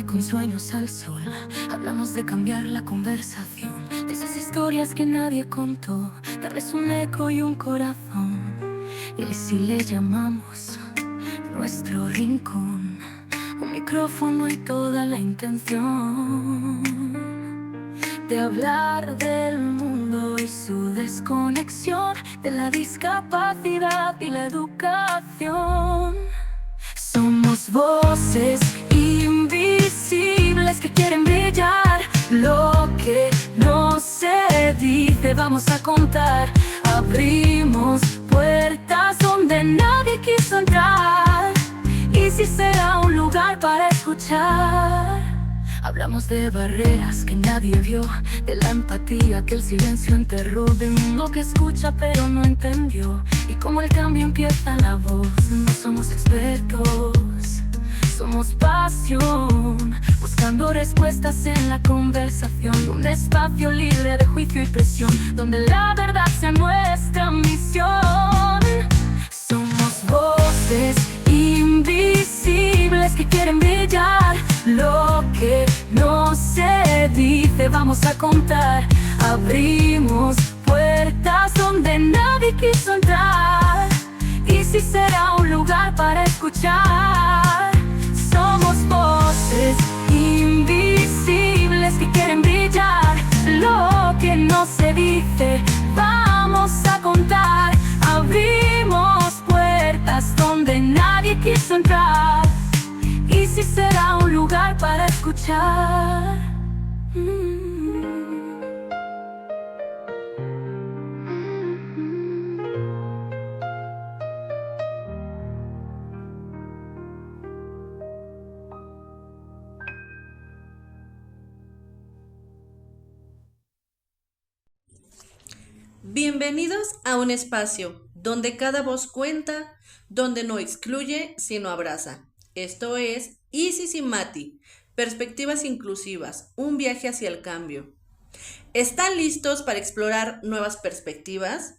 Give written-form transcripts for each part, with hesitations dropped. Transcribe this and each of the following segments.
con sueños al sol. Hablamos de cambiar la conversación, de esas historias que nadie contó, darles un eco y un corazón. Y si le llamamos nuestro rincón, un micrófono y toda la intención de hablar del mundo y su desconexión, de la discapacidad y la educación. Somos voces invisibles que quieren brillar. Lo que no se dice vamos a contar. Abrimos puertas donde nadie quiso entrar. Y si será un lugar para escuchar. Hablamos de barreras que nadie vio, de la empatía que el silencio enterró, de un mundo que escucha pero no entendió, y cómo el cambio empieza en la voz. No somos expertos, somos pasión, buscando respuestas en la conversación. Un espacio libre de juicio y presión, donde la verdad sea nuestra misión. Somos voces invisibles que quieren brillar. Lo que no se dice vamos a contar. Abrimos puertas donde nadie quiso entrar. Y si será un lugar para escuchar. Somos voces invisibles que quieren brillar. Lo que no se dice vamos a contar. Abrimos puertas donde nadie quiso entrar. Y si será un lugar para escuchar. Bienvenidos a un espacio donde cada voz cuenta, donde no excluye, sino abraza. Esto es Isis y Mati, perspectivas inclusivas, un viaje hacia el cambio. ¿Están listos para explorar nuevas perspectivas?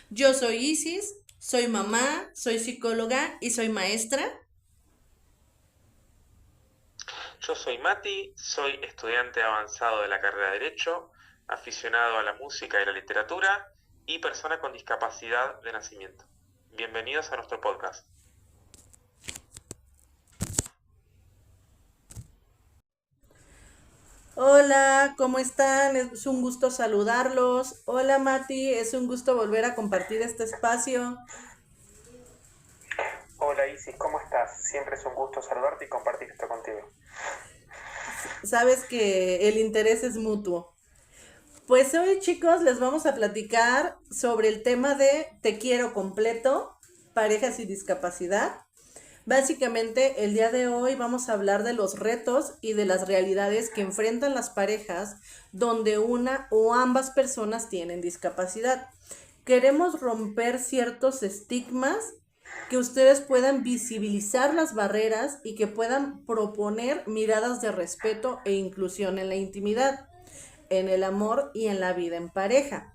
Yo soy Isis, soy mamá, soy psicóloga y soy maestra. Yo soy Mati, soy estudiante avanzado de la carrera de Derecho, aficionado a la música y la literatura y persona con discapacidad de nacimiento. Bienvenidos a nuestro podcast. Hola, ¿cómo están? Es un gusto saludarlos. Hola Mati, es un gusto volver a compartir este espacio. Hola Isis, ¿cómo estás? Siempre es un gusto saludarte y compartir esto contigo. Sabes que el interés es mutuo. Pues hoy, chicos, les vamos a platicar sobre el tema de Te quiero completo, parejas y discapacidad. Básicamente, el día de hoy vamos a hablar de los retos y de las realidades que enfrentan las parejas donde una o ambas personas tienen discapacidad. Queremos romper ciertos estigmas, que ustedes puedan visibilizar las barreras y que puedan proponer miradas de respeto e inclusión en la intimidad, en el amor y en la vida en pareja.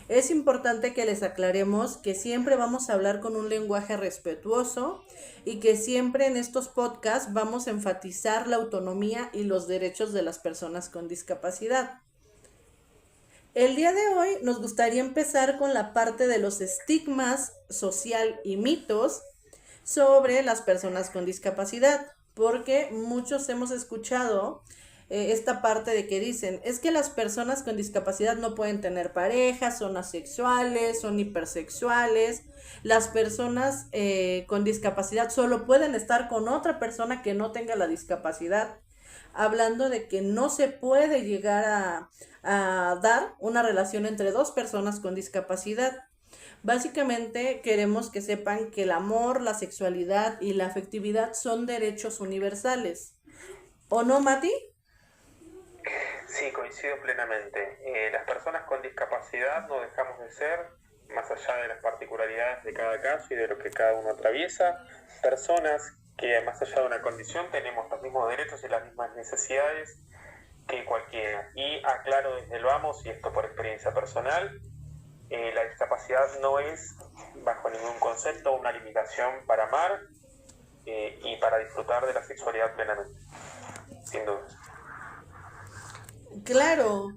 Es importante que les aclaremos que siempre vamos a hablar con un lenguaje respetuoso y que siempre en estos podcasts vamos a enfatizar la autonomía y los derechos de las personas con discapacidad. El día de hoy nos gustaría empezar con la parte de los estigmas social y mitos sobre las personas con discapacidad, porque muchos hemos escuchado esta parte de que dicen, es que las personas con discapacidad no pueden tener pareja, son asexuales, son hipersexuales, las personas con discapacidad solo pueden estar con otra persona que no tenga la discapacidad, hablando de que no se puede llegar a dar una relación entre dos personas con discapacidad. Básicamente queremos que sepan que el amor, la sexualidad y la afectividad son derechos universales. ¿O no, Mati? Sí, coincido plenamente. Las personas con discapacidad no dejamos de ser, más allá de las particularidades de cada caso y de lo que cada uno atraviesa, personas que más allá de una condición tenemos los mismos derechos y las mismas necesidades que cualquiera. Y aclaro desde el vamos, y esto por experiencia personal, la discapacidad no es bajo ningún concepto una limitación para amar y para disfrutar de la sexualidad plenamente. sin duda. Claro,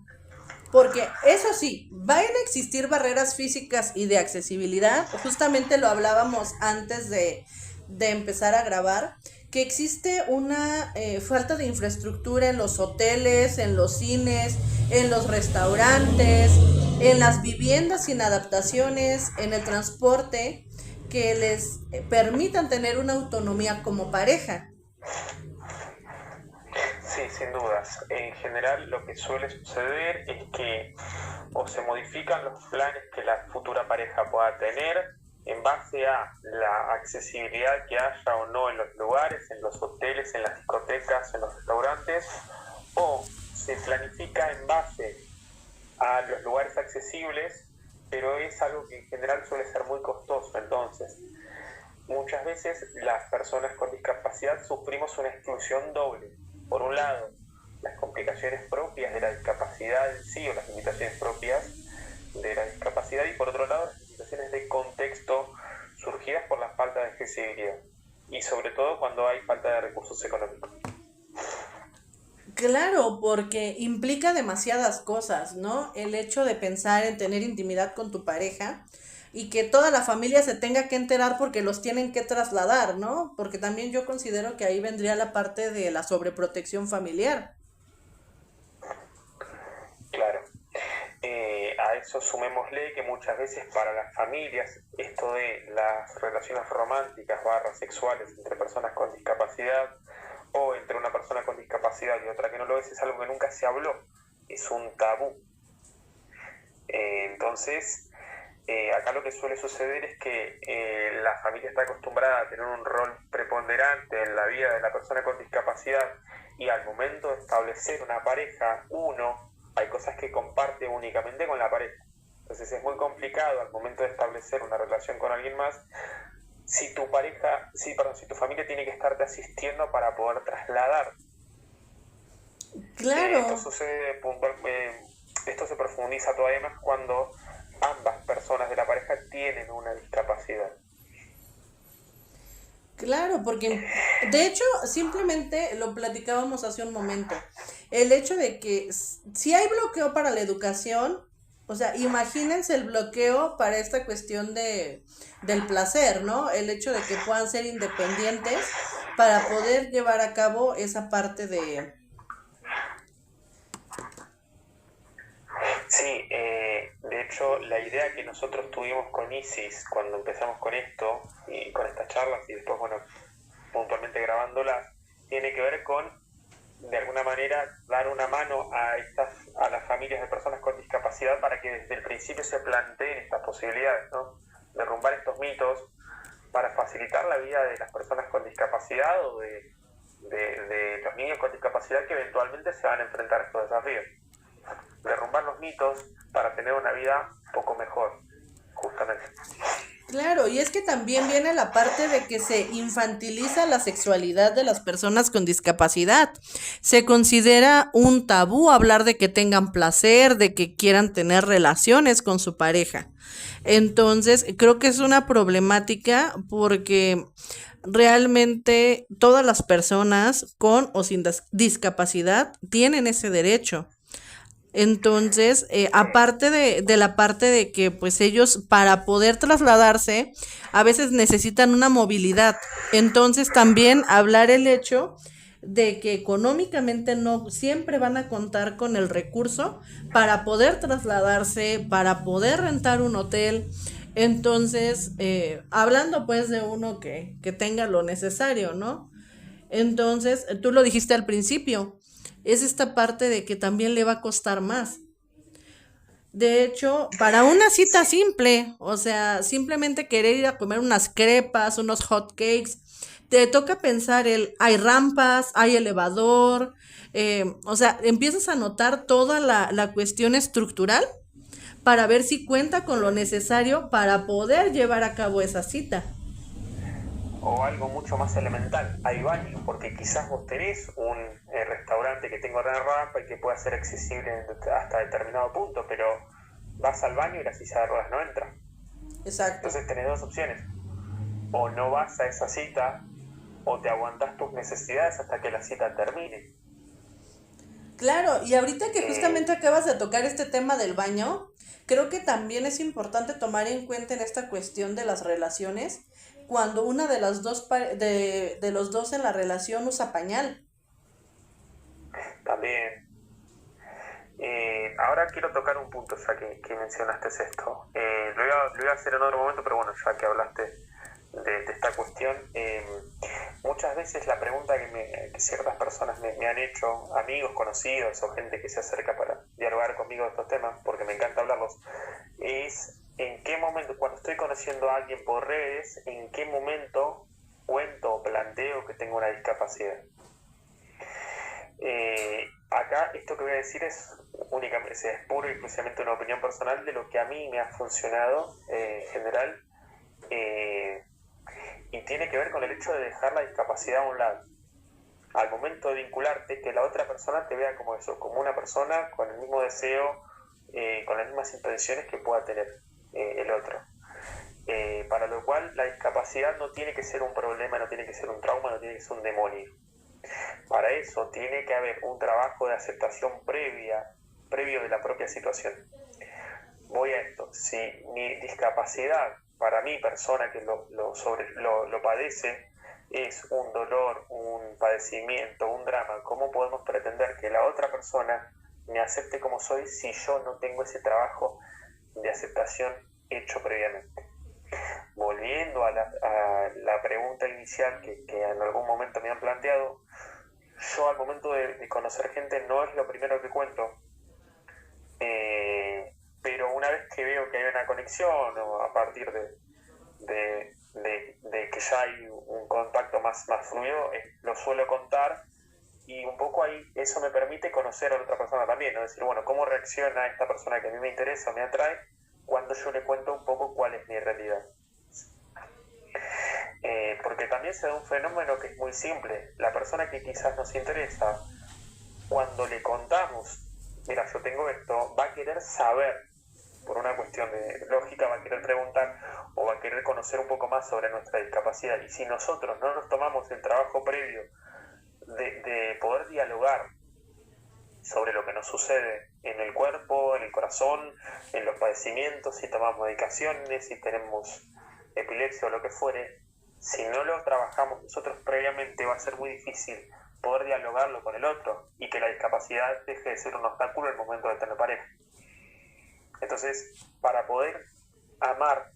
porque eso sí, van a existir barreras físicas y de accesibilidad. Justamente lo hablábamos antes de empezar a grabar, que existe una falta de infraestructura en los hoteles, en los cines, en los restaurantes, en las viviendas sin adaptaciones, en el transporte, que les permitan tener una autonomía como pareja. Sí, sin dudas. En general lo que suele suceder es que o se modifican los planes que la futura pareja pueda tener en base a la accesibilidad que haya o no en los lugares, en los hoteles, en las discotecas, en los restaurantes, o se planifica en base a los lugares accesibles, pero es algo que en general suele ser muy costoso. Entonces, muchas veces las personas con discapacidad sufrimos una exclusión doble. Por un lado, las complicaciones propias de la discapacidad en sí, o las limitaciones propias de la discapacidad, y por otro lado, las limitaciones de contexto surgidas por la falta de accesibilidad, y sobre todo cuando hay falta de recursos económicos. Claro, porque implica demasiadas cosas, ¿no? El hecho de pensar en tener intimidad con tu pareja y que toda la familia se tenga que enterar porque los tienen que trasladar, ¿no? Porque también yo considero que ahí vendría la parte de la sobreprotección familiar. Claro. A eso sumémosle que muchas veces para las familias esto de las relaciones románticas / sexuales entre personas con discapacidad, o entre una persona con discapacidad y otra que no lo es algo que nunca se habló, es un tabú. Entonces, acá lo que suele suceder es que la familia está acostumbrada a tener un rol preponderante en la vida de la persona con discapacidad, y al momento de establecer una pareja, hay cosas que comparte únicamente con la pareja. Entonces es muy complicado al momento de establecer una relación con alguien más si tu familia tiene que estarte asistiendo para poder trasladar. Claro. Esto se profundiza todavía más cuando ambas personas de la pareja tienen una discapacidad. Claro, porque de hecho simplemente lo platicábamos hace un momento. El hecho de que si hay bloqueo para la educación, o sea, imagínense el bloqueo para esta cuestión del placer, ¿no? El hecho de que puedan ser independientes para poder llevar a cabo esa parte de... Sí, de hecho la idea que nosotros tuvimos con Isis cuando empezamos con esto y con estas charlas y después, bueno, puntualmente grabándolas, tiene que ver con, de alguna manera, dar una mano a las familias de personas con discapacidad para que desde el principio se planteen estas posibilidades, ¿no? Derrumbar estos mitos para facilitar la vida de las personas con discapacidad o de los niños con discapacidad que eventualmente se van a enfrentar a estos desafíos. Derrumbar los mitos para tener una vida un poco mejor, justamente. Claro, y es que también viene la parte de que se infantiliza la sexualidad de las personas con discapacidad. Se considera un tabú hablar de que tengan placer, de que quieran tener relaciones con su pareja. Entonces, creo que es una problemática porque realmente todas las personas con o sin discapacidad tienen ese derecho. Entonces, aparte de la parte de que pues ellos para poder trasladarse a veces necesitan una movilidad. Entonces también hablar el hecho de que económicamente no siempre van a contar con el recurso para poder trasladarse, para poder rentar un hotel. Entonces, hablando pues de uno que tenga lo necesario, ¿no? Entonces, tú lo dijiste al principio. Es esta parte de que también le va a costar más. De hecho, para una cita simple, o sea, simplemente querer ir a comer unas crepas, unos hot cakes, te toca pensar hay rampas, hay elevador, o sea, empiezas a notar toda la cuestión estructural para ver si cuenta con lo necesario para poder llevar a cabo esa cita. O algo mucho más elemental, hay baño, porque quizás vos tenés un restaurante que tenga una rampa y que pueda ser accesible hasta determinado punto, pero vas al baño y la silla de ruedas no entra. Exacto. Entonces tenés dos opciones: o no vas a esa cita, o te aguantás tus necesidades hasta que la cita termine. Claro, y ahorita que Eh, justamente acabas de tocar este tema del baño, creo que también es importante tomar en cuenta en esta cuestión de las relaciones cuando una de las de los dos en la relación usa pañal. También, ahora quiero tocar un punto ya que mencionaste esto. Lo iba a hacer en otro momento, pero bueno, ya que hablaste de esta cuestión, muchas veces la pregunta que ciertas personas me han hecho, amigos, conocidos o gente que se acerca para dialogar conmigo de estos temas, porque me encanta hablarlos, es en qué momento, cuando estoy conociendo a alguien por redes, en qué momento cuento o planteo que tengo una discapacidad. Acá esto que voy a decir es únicamente, es puro y exclusivamente una opinión personal de lo que a mí me ha funcionado en general, eh, y tiene que ver con el hecho de dejar la discapacidad a un lado. Al momento de vincularte, que la otra persona te vea como eso, como una persona con el mismo deseo, con las mismas intenciones que pueda tener el otro. Para lo cual la discapacidad no tiene que ser un problema, no tiene que ser un trauma, no tiene que ser un demonio. Para eso tiene que haber un trabajo de aceptación previo de la propia situación. Voy a esto, si mi discapacidad para mi persona que lo padece es un dolor, un padecimiento, un drama, ¿cómo podemos pretender que la otra persona me acepte como soy si yo no tengo ese trabajo de aceptación hecho previamente? Volviendo a la pregunta inicial que en algún momento me han planteado, yo al momento de conocer gente no es lo primero que cuento, pero una vez que veo que hay una conexión o a partir de que ya hay un contacto más fluido, lo suelo contar y un poco ahí eso me permite conocer a la otra persona también, ¿no? Decir, bueno, ¿cómo reacciona esta persona que a mí me interesa, me atrae, cuando yo le cuento un poco cuál es mi realidad? Porque también se da un fenómeno que es muy simple. La persona que quizás nos interesa, cuando le contamos, mira, yo tengo esto, va a querer saber, por una cuestión de lógica, va a querer preguntar o va a querer conocer un poco más sobre nuestra discapacidad. Y si nosotros no nos tomamos el trabajo previo de poder dialogar sobre lo que nos sucede en el cuerpo, en el corazón, en los padecimientos, si tomamos medicaciones, si tenemos epilepsia o lo que fuere, si no lo trabajamos nosotros previamente va a ser muy difícil poder dialogarlo con el otro y que la discapacidad deje de ser un obstáculo en el momento de tener pareja. Entonces, para poder amar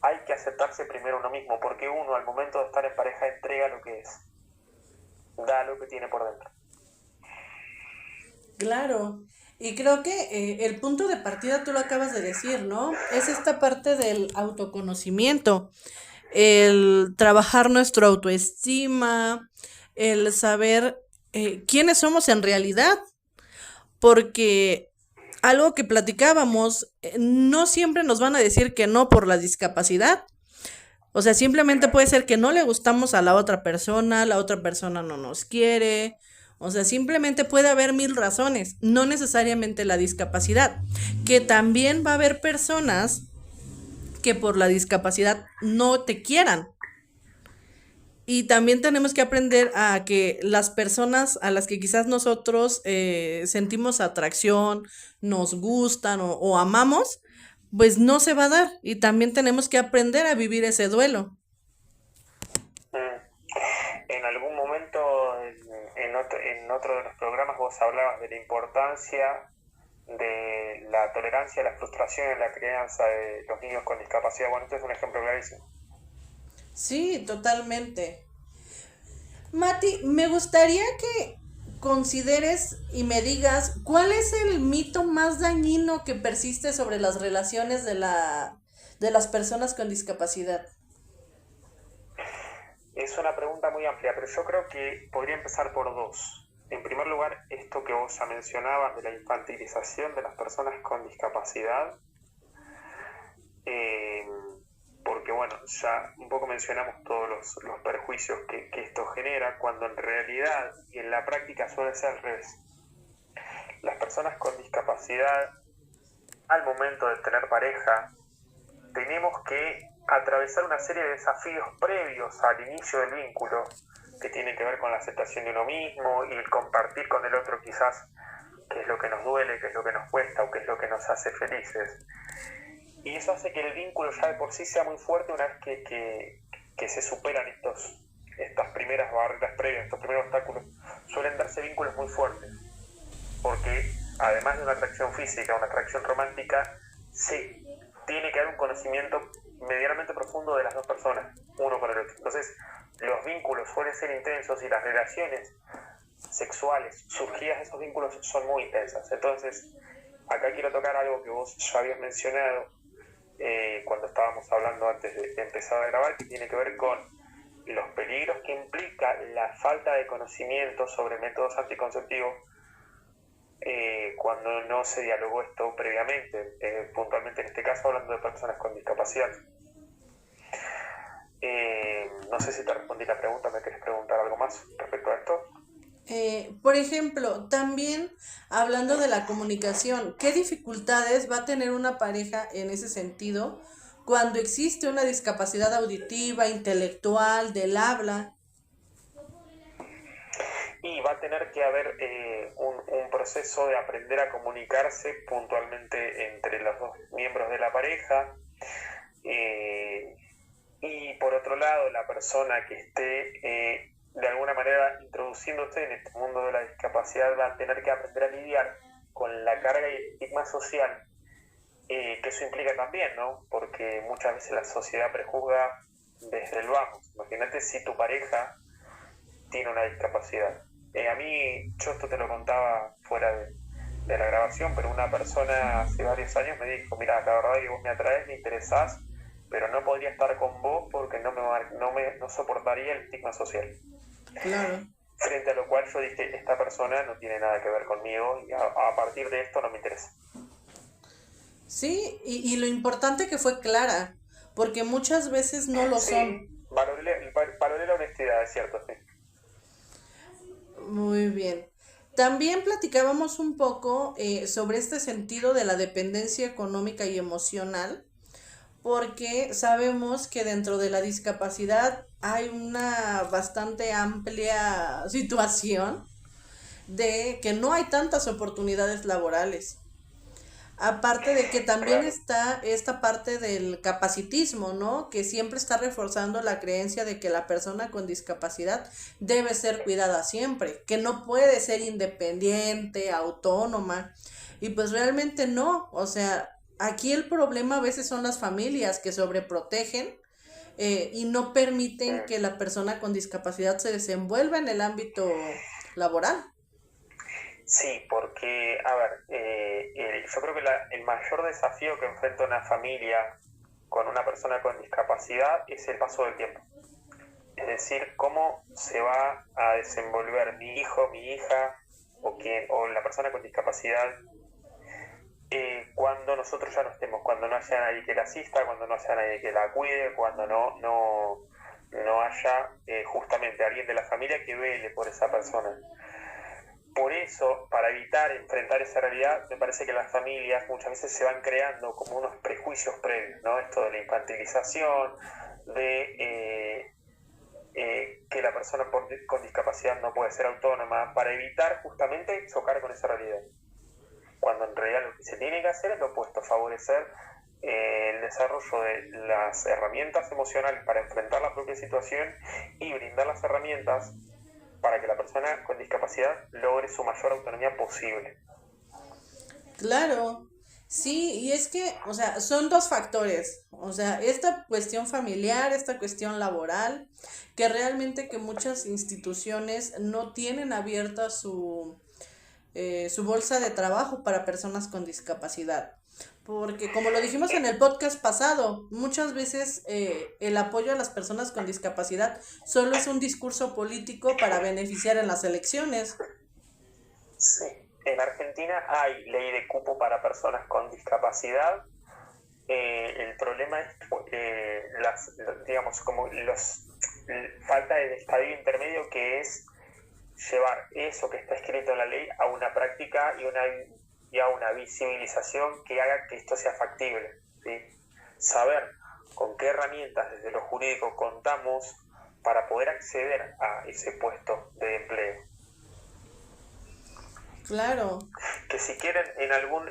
hay que aceptarse primero uno mismo, porque uno al momento de estar en pareja entrega lo que es, da lo que tiene por dentro. Claro, y creo que el punto de partida tú lo acabas de decir, ¿no? Es esta parte del autoconocimiento, el trabajar nuestra autoestima, el saber quiénes somos en realidad, porque algo que platicábamos, no siempre nos van a decir que no por la discapacidad. O sea, simplemente puede ser que no le gustamos a la otra persona no nos quiere. O sea, simplemente puede haber mil razones, no necesariamente la discapacidad. Que también va a haber personas que por la discapacidad no te quieran. Y también tenemos que aprender a que las personas a las que quizás nosotros sentimos atracción, nos gustan o amamos, pues no se va a dar. Y también tenemos que aprender a vivir ese duelo. En algún momento, en otro de los programas, vos hablabas de la importancia de la tolerancia a la frustración en la crianza de los niños con discapacidad. Bueno, este es un ejemplo clarísimo. Sí, totalmente. Mati, me gustaría que consideres y me digas cuál es el mito más dañino que persiste sobre las relaciones de las personas con discapacidad. Es una pregunta muy amplia, pero yo creo que podría empezar por dos. En primer lugar, esto que vos ya mencionabas de la infantilización de las personas con discapacidad, eh, porque bueno, ya un poco mencionamos todos los perjuicios que esto genera, cuando en realidad y en la práctica suele ser al revés. Las personas con discapacidad, al momento de tener pareja, tenemos que atravesar una serie de desafíos previos al inicio del vínculo, que tienen que ver con la aceptación de uno mismo y el compartir con el otro quizás qué es lo que nos duele, qué es lo que nos cuesta o qué es lo que nos hace felices. Y eso hace que el vínculo ya de por sí sea muy fuerte una vez que se superan estas primeras barreras previas, estos primeros obstáculos. Suelen darse vínculos muy fuertes, porque además de una atracción física, una atracción romántica, sí, tiene que haber un conocimiento medianamente profundo de las dos personas, uno para el otro. Entonces, los vínculos suelen ser intensos y las relaciones sexuales surgidas de esos vínculos son muy intensas. Entonces, acá quiero tocar algo que vos ya habías mencionado cuando estábamos hablando antes de empezar a grabar, que tiene que ver con los peligros que implica la falta de conocimiento sobre métodos anticonceptivos cuando no se dialogó esto previamente, puntualmente en este caso hablando de personas con discapacidad. No sé si te respondí la pregunta, ¿me querés preguntar algo más respecto a esto? Por ejemplo, también hablando de la comunicación, ¿qué dificultades va a tener una pareja en ese sentido cuando existe una discapacidad auditiva, intelectual, del habla? Y va a tener que haber un proceso de aprender a comunicarse puntualmente entre los dos miembros de la pareja. Y por otro lado, la persona que esté de alguna manera introduciéndose en este mundo de la discapacidad va a tener que aprender a lidiar con la carga y el estigma social que eso implica también, ¿no? Porque muchas veces la sociedad prejuzga desde el vamos. Imagínate si tu pareja tiene una discapacidad. A mí, yo esto te lo contaba fuera de la grabación, pero una persona hace varios años me dijo, mira, la verdad que vos me atraes, me interesás, pero no podría estar con vos porque no soportaría el estigma social. Claro. Frente a lo cual yo dije, esta persona no tiene nada que ver conmigo y a partir de esto no me interesa. Sí, y lo importante que fue clara, porque muchas veces no lo Sí, son. valoré la honestidad, es cierto, sí. Muy bien. También platicábamos un poco sobre este sentido de la dependencia económica y emocional, porque sabemos que dentro de la discapacidad hay una bastante amplia situación de que no hay tantas oportunidades laborales. Aparte de que también Claro. está esta parte del capacitismo, ¿no? Que siempre está reforzando la creencia de que la persona con discapacidad debe ser cuidada siempre, que no puede ser independiente, autónoma. Y pues realmente no, o sea, aquí el problema a veces son las familias que sobreprotegen y no permiten que la persona con discapacidad se desenvuelva en el ámbito laboral. Sí, porque, a ver, yo creo que el mayor desafío que enfrenta una familia con una persona con discapacidad es el paso del tiempo. Es decir, cómo se va a desenvolver mi hijo, mi hija o la persona con discapacidad cuando nosotros ya no estemos, cuando no haya nadie que la asista, cuando no haya nadie que la cuide, cuando no haya justamente alguien de la familia que vele por esa persona. Por eso, para evitar enfrentar esa realidad, me parece que las familias muchas veces se van creando como unos prejuicios previos, ¿no? Esto de la infantilización, de que la persona con discapacidad no puede ser autónoma, para evitar justamente chocar con esa realidad. Cuando en realidad lo que se tiene que hacer es lo opuesto, favorecer el desarrollo de las herramientas emocionales para enfrentar la propia situación y brindar las herramientas para que la persona con discapacidad logre su mayor autonomía posible. Claro, sí, y es que, o sea, son dos factores, o sea, esta cuestión familiar, esta cuestión laboral, que realmente que muchas instituciones no tienen abierta su bolsa de trabajo para personas con discapacidad. Porque como lo dijimos en el podcast pasado, muchas veces el apoyo a las personas con discapacidad solo es un discurso político para beneficiar en las elecciones. Sí. En Argentina hay ley de cupo para personas con discapacidad. El problema es digamos, como falta de estadio intermedio, que es llevar eso que está escrito en la ley a una práctica y a una visibilización que haga que esto sea factible, ¿sí? Saber con qué herramientas desde lo jurídico contamos para poder acceder a ese puesto de empleo. Claro. Que si quieren en algún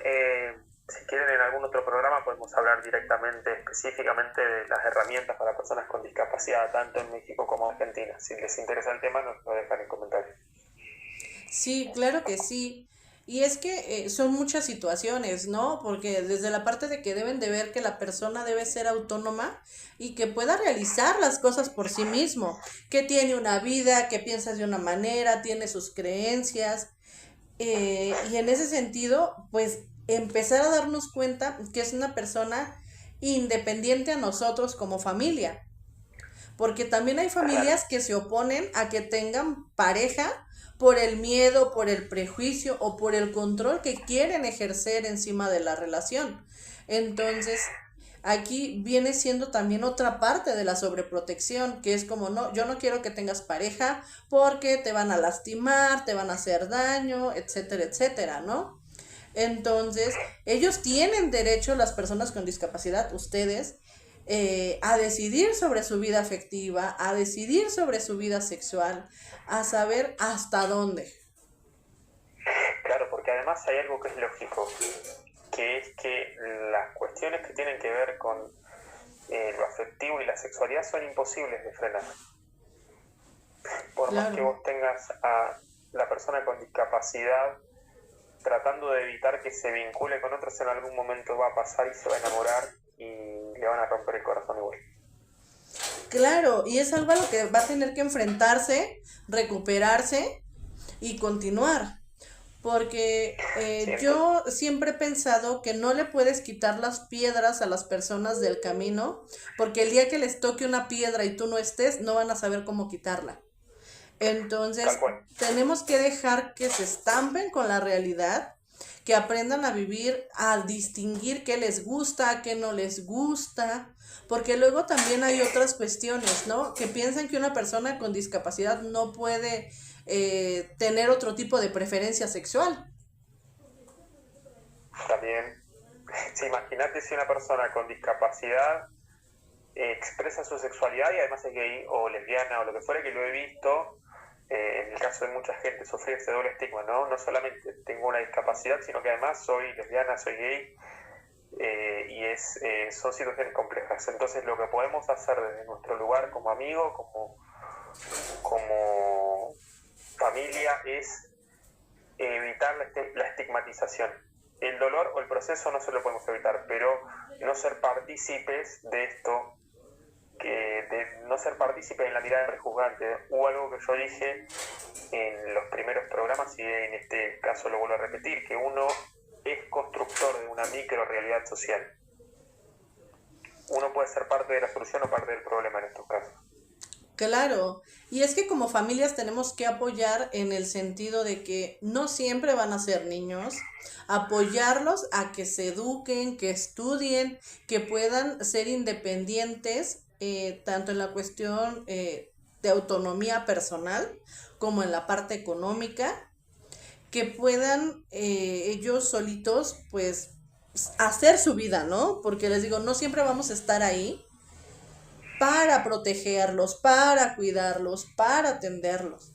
otro programa podemos hablar directamente, específicamente de las herramientas para personas con discapacidad, tanto en México como en Argentina. Si les interesa el tema, nos lo dejan en comentarios. Sí, claro que sí. Y es que son muchas situaciones, ¿no? Porque desde la parte de que deben de ver que la persona debe ser autónoma y que pueda realizar las cosas por sí mismo, que tiene una vida, que piensa de una manera, tiene sus creencias, y en ese sentido, pues empezar a darnos cuenta que es una persona independiente a nosotros como familia. Porque también hay familias que se oponen a que tengan pareja por el miedo, por el prejuicio o por el control que quieren ejercer encima de la relación. Entonces, aquí viene siendo también otra parte de la sobreprotección, que es como, no, yo no quiero que tengas pareja porque te van a lastimar, te van a hacer daño, etcétera, etcétera, ¿no? Entonces, ellos tienen derecho, las personas con discapacidad, ustedes, a decidir sobre su vida afectiva, a decidir sobre su vida sexual, a saber hasta dónde. Claro, porque además hay algo que es lógico, que es que las cuestiones que tienen que ver con lo afectivo y la sexualidad son imposibles de frenar. Por más que Claro. vos tengas a la persona con discapacidad tratando de evitar que se vincule con otros, en algún momento va a pasar y se va a enamorar y le van a romper el corazón igual. Claro, y es algo a lo que va a tener que enfrentarse, recuperarse y continuar. Porque Siempre. yo siempre he pensado que no le puedes quitar las piedras a las personas del camino, porque el día que les toque una piedra y tú no estés, no van a saber cómo quitarla. Tal Entonces, cual. tenemos que dejar que se estampen con la realidad, que aprendan a vivir, a distinguir qué les gusta, qué no les gusta, porque luego también hay otras cuestiones, ¿no? Que piensan que una persona con discapacidad no puede tener otro tipo de preferencia sexual. También, sí, imagínate si una persona con discapacidad expresa su sexualidad y además es gay o lesbiana o lo que fuera, que lo he visto, en el caso de mucha gente, sufrir ese doble estigma, ¿no? No solamente tengo una discapacidad, sino que además soy lesbiana, soy gay, son situaciones complejas. Entonces lo que podemos hacer desde nuestro lugar como amigo, como familia, es evitar la estigmatización. El dolor o el proceso no se lo podemos evitar, pero no ser partícipes de esto, de no ser partícipes en la mirada prejuzgante. Hubo algo que yo dije en los primeros programas y en este caso lo vuelvo a repetir, que uno es constructor de una micro realidad social. Uno puede ser parte de la solución o parte del problema en estos casos. Claro, y es que como familias tenemos que apoyar en el sentido de que no siempre van a ser niños, apoyarlos a que se eduquen, que estudien, que puedan ser independientes, tanto en la cuestión de autonomía personal como en la parte económica, que puedan ellos solitos pues hacer su vida, ¿no? Porque les digo, no siempre vamos a estar ahí para protegerlos, para cuidarlos, para atenderlos.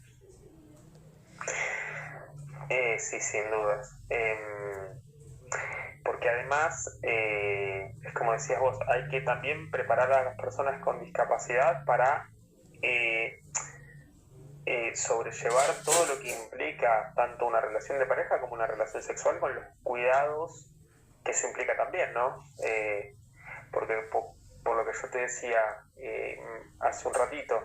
Sí, sin dudas. Porque además, es como decías vos, hay que también preparar a las personas con discapacidad para sobrellevar todo lo que implica tanto una relación de pareja como una relación sexual, con los cuidados que eso implica también, ¿no? Porque por lo que yo te decía hace un ratito,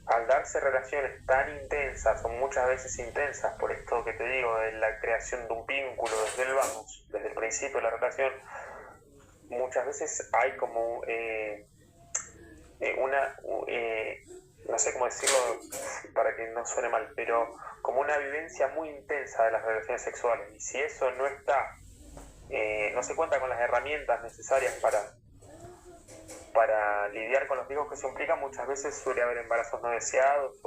al darse relaciones tan intensas o muchas veces intensas, por esto que te digo, de la creación de un vínculo desde el vamos, desde el principio de la relación, muchas veces hay como no sé cómo decirlo para que no suene mal, pero como una vivencia muy intensa de las relaciones sexuales. Y si eso no está, no se cuenta con las herramientas necesarias para lidiar con los riesgos que se implican, muchas veces suele haber embarazos no deseados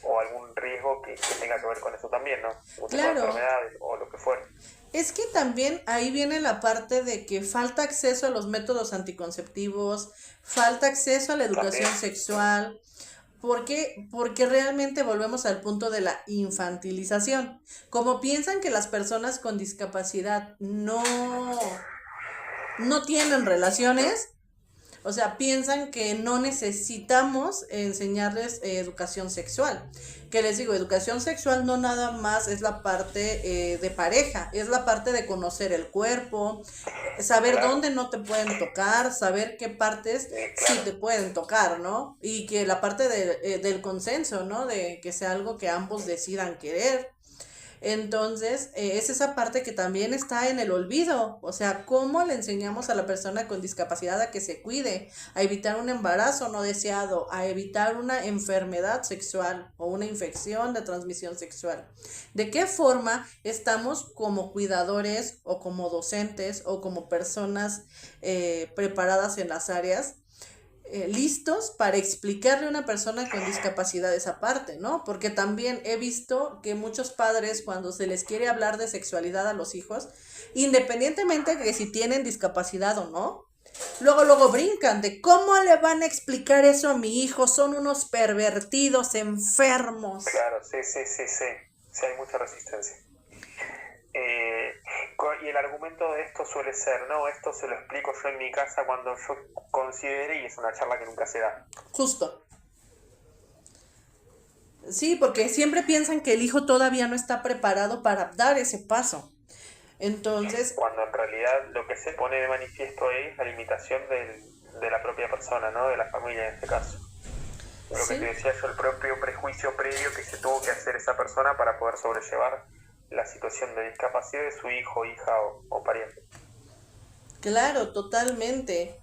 o algún riesgo que tenga que ver con eso también, ¿no? Un tipo de Claro, enfermedades o lo que fuera. es que también ahí viene la parte de que falta acceso a los métodos anticonceptivos, falta acceso a la educación También, sexual, ¿Por qué? Porque realmente volvemos al punto de la infantilización. Como piensan que las personas con discapacidad no tienen relaciones, o sea, piensan que no necesitamos enseñarles educación sexual. Que les digo, educación sexual no nada más es la parte de pareja, es la parte de conocer el cuerpo, saber Claro, dónde no te pueden tocar, saber qué partes sí claro. te pueden tocar, ¿no? Y que la parte del consenso, ¿no? De que sea algo que ambos decidan querer. Entonces, es esa parte que también está en el olvido. O sea, ¿cómo le enseñamos a la persona con discapacidad a que se cuide, a evitar un embarazo no deseado, a evitar una enfermedad sexual o una infección de transmisión sexual? ¿De qué forma estamos como cuidadores o como docentes o como personas preparadas en las áreas? Listos para explicarle a una persona con discapacidad esa parte, ¿no? Porque también he visto que muchos padres cuando se les quiere hablar de sexualidad a los hijos, independientemente de si tienen discapacidad o no, luego brincan de cómo le van a explicar eso a mi hijo, son unos pervertidos, enfermos. Claro, sí, sí, sí, sí. Sí, hay mucha resistencia. Y el argumento de esto suele ser, no, esto se lo explico yo en mi casa cuando yo considere, y es una charla que nunca se da. Justo. Sí, porque siempre piensan que el hijo todavía no está preparado para dar ese paso. Entonces, Cuando en realidad lo que se pone de manifiesto es la limitación de la propia persona, ¿no? De la familia en este caso. Lo que te sí, decía yo, el propio prejuicio previo que se tuvo que hacer esa persona para poder sobrellevar la situación de discapacidad de su hijo, hija o pariente. claro, totalmente.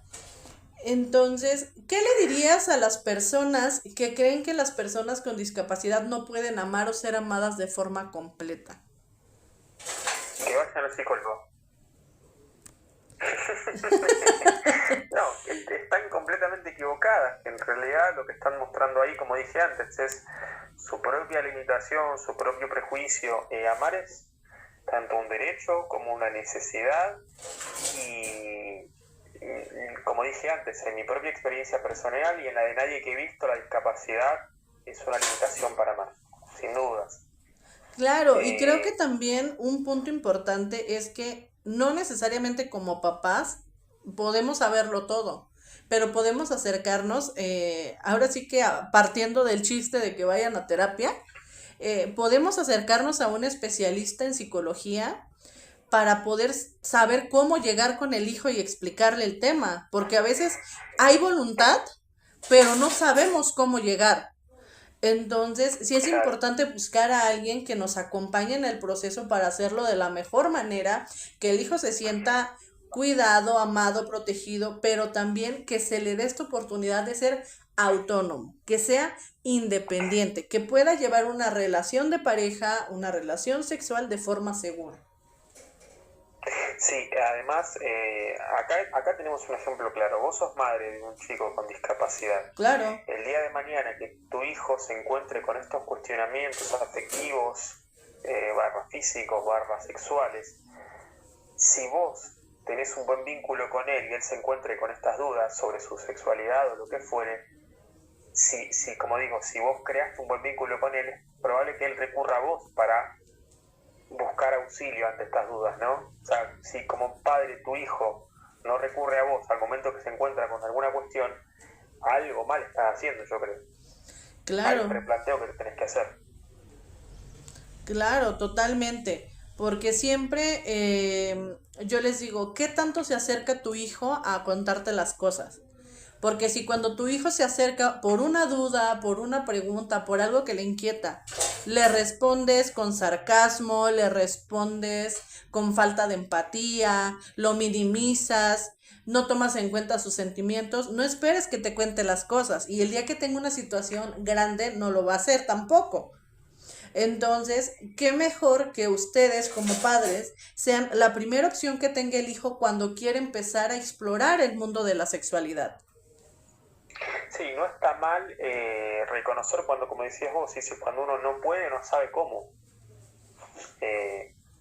Entonces, ¿qué le dirías a las personas que creen que las personas con discapacidad no pueden amar o ser amadas de forma completa? Que vayan al psicólogo. No, están completamente equivocadas. En realidad lo que están mostrando ahí, como dije antes, es su propia limitación, su propio prejuicio. Amar es tanto un derecho como una necesidad y como dije antes, en mi propia experiencia personal y en la de nadie que he visto, la discapacidad es una limitación para amar, sin dudas. Claro, y creo que Eh, también un punto importante es que no necesariamente como papás podemos saberlo todo, pero podemos acercarnos, ahora sí que partiendo del chiste de que vayan a terapia, podemos acercarnos a un especialista en psicología para poder saber cómo llegar con el hijo y explicarle el tema, porque a veces hay voluntad, pero no sabemos cómo llegar. Entonces, sí es claro. importante buscar a alguien que nos acompañe en el proceso para hacerlo de la mejor manera, que el hijo se sienta cuidado, amado, protegido, pero también que se le dé esta oportunidad de ser autónomo, que sea independiente, que pueda llevar una relación de pareja, una relación sexual de forma segura. Sí, además, acá tenemos un ejemplo claro. Vos sos madre de un chico con discapacidad. Claro, El día de mañana que tu hijo se encuentre con estos cuestionamientos afectivos, barra físicos, barra sexuales, si vos tenés un buen vínculo con él y él se encuentre con estas dudas sobre su sexualidad o lo que fuere, si como digo, si vos creaste un buen vínculo con él, es probable que él recurra a vos para buscar auxilio ante estas dudas, ¿no? O sea, si como padre tu hijo no recurre a vos al momento que se encuentra con alguna cuestión, algo mal estás haciendo, yo creo. Hay un claro. replanteo que tenés que hacer. Claro, totalmente. Porque siempre yo les digo, ¿qué tanto se acerca tu hijo a contarte las cosas? Porque si cuando tu hijo se acerca por una duda, por una pregunta, por algo que le inquieta, le respondes con sarcasmo, le respondes con falta de empatía, lo minimizas, no tomas en cuenta sus sentimientos, no esperes que te cuente las cosas. Y el día que tenga una situación grande, no lo va a hacer tampoco. Entonces, qué mejor que ustedes como padres sean la primera opción que tenga el hijo cuando quiere empezar a explorar el mundo de la sexualidad. Sí, no está mal reconocer cuando, como decías vos, cuando uno no puede, no sabe cómo.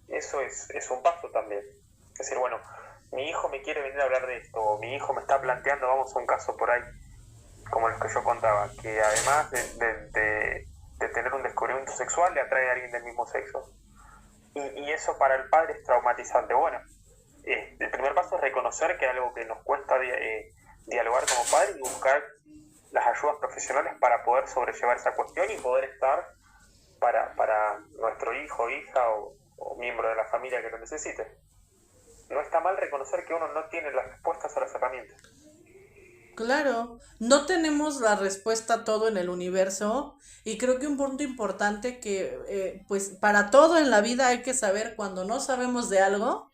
Eso es un paso también. Es decir, bueno, mi hijo me quiere venir a hablar de esto, o mi hijo me está planteando, vamos a un caso por ahí. como los que yo contaba, que además de tener un descubrimiento sexual, le atrae a alguien del mismo sexo. Y eso para el padre es traumatizante. Bueno, el primer paso es reconocer que es algo que nos cuesta dialogar como padre y buscar las ayudas profesionales para poder sobrellevar esa cuestión y poder estar para nuestro hijo, hija o miembro de la familia que lo necesite. No está mal reconocer que uno no tiene las respuestas o las herramientas. Claro, no tenemos la respuesta a todo en el universo y creo que un punto importante que pues para todo en la vida hay que saber cuando no sabemos de algo,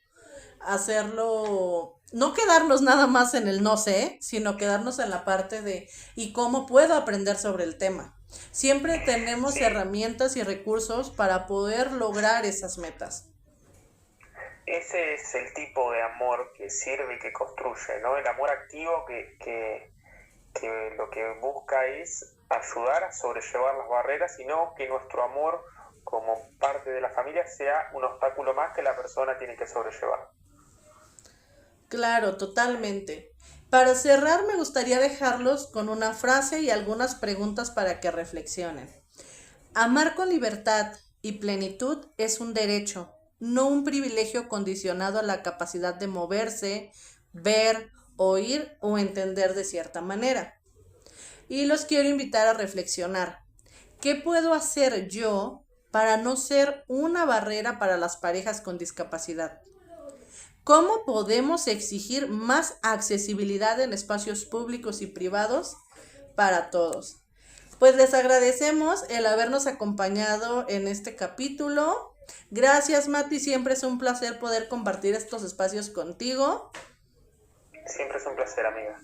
hacerlo, no quedarnos nada más en el no sé, sino quedarnos en la parte de ¿y cómo puedo aprender sobre el tema? Siempre tenemos Sí. herramientas y recursos para poder lograr esas metas. Ese es el tipo de amor que sirve y que construye, ¿no? El amor activo que lo que busca es ayudar a sobrellevar las barreras y no que nuestro amor como parte de la familia sea un obstáculo más que la persona tiene que sobrellevar. Claro, totalmente. Para cerrar, me gustaría dejarlos con una frase y algunas preguntas para que reflexionen. Amar con libertad y plenitud es un derecho, no un privilegio condicionado a la capacidad de moverse, ver, oír o entender de cierta manera. Y los quiero invitar a reflexionar. ¿Qué puedo hacer yo para no ser una barrera para las parejas con discapacidad? ¿Cómo podemos exigir más accesibilidad en espacios públicos y privados para todos? Pues les agradecemos el habernos acompañado en este capítulo. Gracias, Mati, siempre es un placer poder compartir estos espacios contigo. Siempre es un placer, amiga.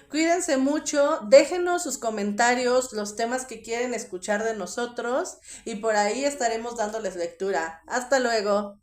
Cuídense mucho, déjenos sus comentarios, los temas que quieren escuchar de nosotros y por ahí estaremos dándoles lectura. Hasta luego.